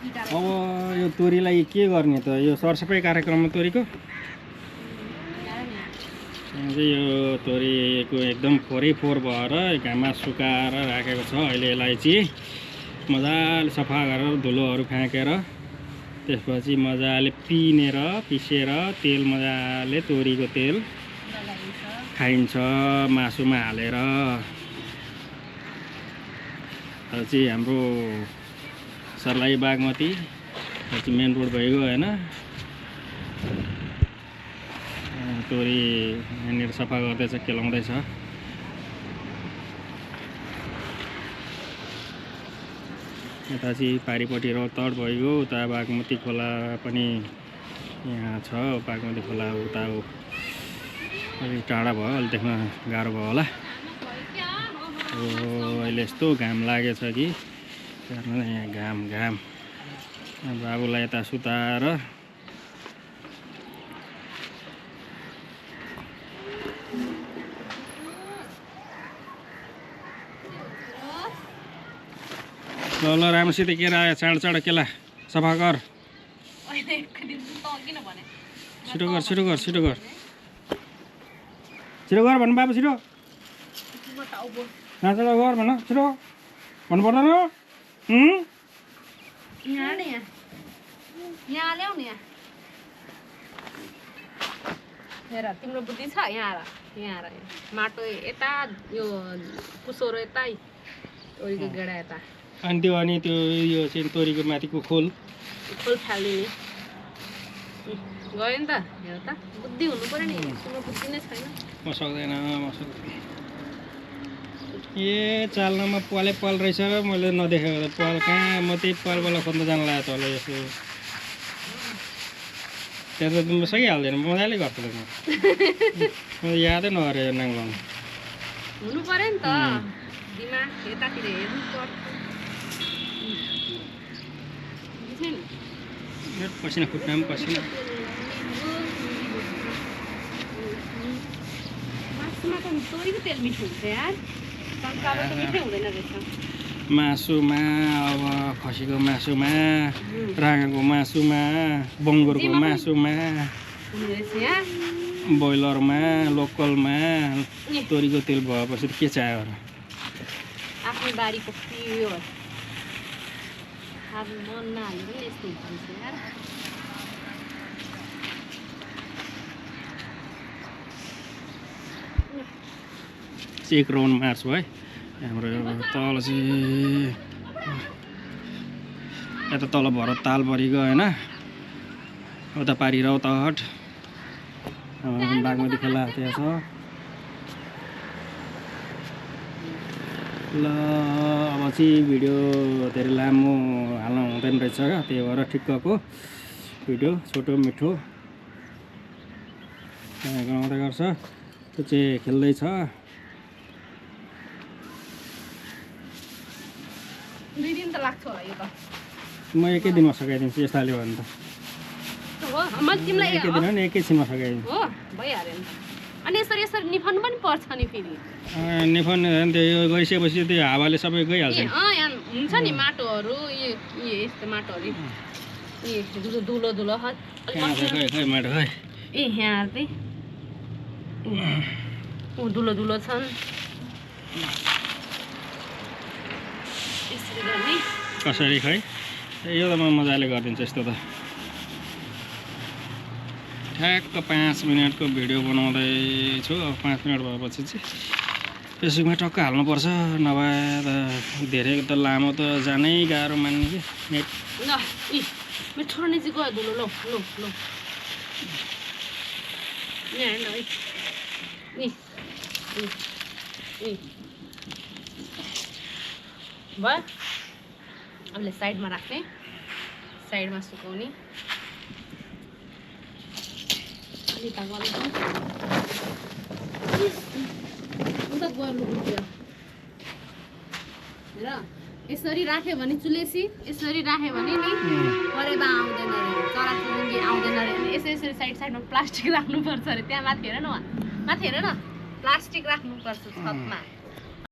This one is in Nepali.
अब यो तोरीलाई के गर्ने त यो सरसफाइ कार्यक्रममा तोरीको यो तोरीको एकदम फोरै भएर घाममा सुकाएर राखेको छ। अहिले यसलाई चाहिँ मजाले सफा गरेर धुलोहरू फ्याँकेर त्यसपछि मजाले पिसेर तेल मजाले तोरीको तेल खाइन्छ मासुमा हालेर। चाहिँ हाम्रो सर्लाही बागमती मेन रोड भइगयो हैन। तोरी यहाँनिर सफा गर्दैछ केलाउँदैछ। यता चाहिँ पारिपट्टि रौतहट भइगयो। उता बागमती खोला पनि यहाँ छ। बागमती खोला उता अलि टाढा भयो, अलि देख्न गाह्रो भयो होला। अहिले यस्तो घाम लागेछ कि यहाँ घाम बाबुलाई यता सुताएर ल राम्रोसित केरा आयो। चाँडो केला सफा गर। छिटो गर भन्नु बाबु, छिटो गर भन, छिटो भन्नु पर्दैन। हेर तिम्रो बुद्धि छ। यहाँ माटो यता यो कुसोरो यता तोरीको गेडा यता अनि त्यो यो चाहिँ तोरीको माथिको खोल फालिदिने गयो नि त। हेर त बुद्धि हुनु पर्यो नि। तिम्रो बुद्धि नै छैन। म सक्दैन। ए चाल्नमा पल रहेछ। मैले नदेखेको पल कहाँ। म त्यही पलबाट खोज्न जान लाग्यो तल यसो। त्यहाँ त तिम्रो सकिहाल्दैन। मजाले गर्छु त म यादै नगरेँ यो नाङ्लाउनु। हुनु पर्यो नि त दिमाग यतातिर हेर्नु पर्छ। पसिना खुट्टामा पसिना। मासुमा त तोरीको तेल मिठो हुन्छ यार। तन्कामा त मिठै हुँदैन रहेछ। मासुमा अब खसीको मासुमा, राँगाको मासुमा, बङ्गुरको मासुमा, ब्रोइलरमा, लोकलमा तोरीको तेल भएपछि के चाहियो र। आफ्नो बारीको प्योर अब मन नहालेर यस्तो हुन्छ यार। एक राउन्ड मार्छु है। हाम्रो तल चाहिँ यता तल भएर ताल परिगयो होइन। उता पारि रौतहट बागमती खोला त्यहाँ छ। ल अब चाहिँ भिडियो धेरै लामो हाल्नु हुँदैन रहेछ क्या। त्यही भएर ठिक्कको भिडियो छोटो मिठो गराउँदै गर्छ। त्यो चाहिँ खेल्दैछ। म एकै दिनमा सकाइदिन्छु यस्तो हाल्यो भने त। एकै दिन नि एकैछिनमा सकाइदिन्छु। हो भइहाल्यो नि। अनि यसरी निफाउनु पनि पर्छ नि फेरि। निफाउनु त्यो यो गइसकेपछि त्यो हावाले सबै गइहाल्छ। यहाँ हुन्छ नि माटोहरू यस्तो माटोहरू धुलो खै माटो खै। ए यहाँ चाहिँ धुलो छन्। यसरी गर्ने कसरी खै। यो त म मजाले गरिदिन्छु यस्तो त। ठ्याक्क 5 मिनटको भिडियो बनाउँदैछु। अब 5 मिनट भएपछि चाहिँ फेसबुकमा टक्क हाल्नुपर्छ। नभए त धेरै त लामो त जानै गाह्रो मान्ने कि नेट। ल मिठो नै चाहिँ गयो धुलो। ल यहाँ हेर्न भयो। अहिले साइडमा राख्ने, साइडमा सुकाउने। र यसरी राख्यो भने चुलेसी, यसरी राख्यो भने नि परेबा आउँदैन अरे, चराचुरुङ्गी आउँदैन अरे। यसरी साइडमा प्लास्टिक राख्नुपर्छ अरे। त्यहाँ माथि हेर न, प्लास्टिक राख्नुपर्छ छतमा।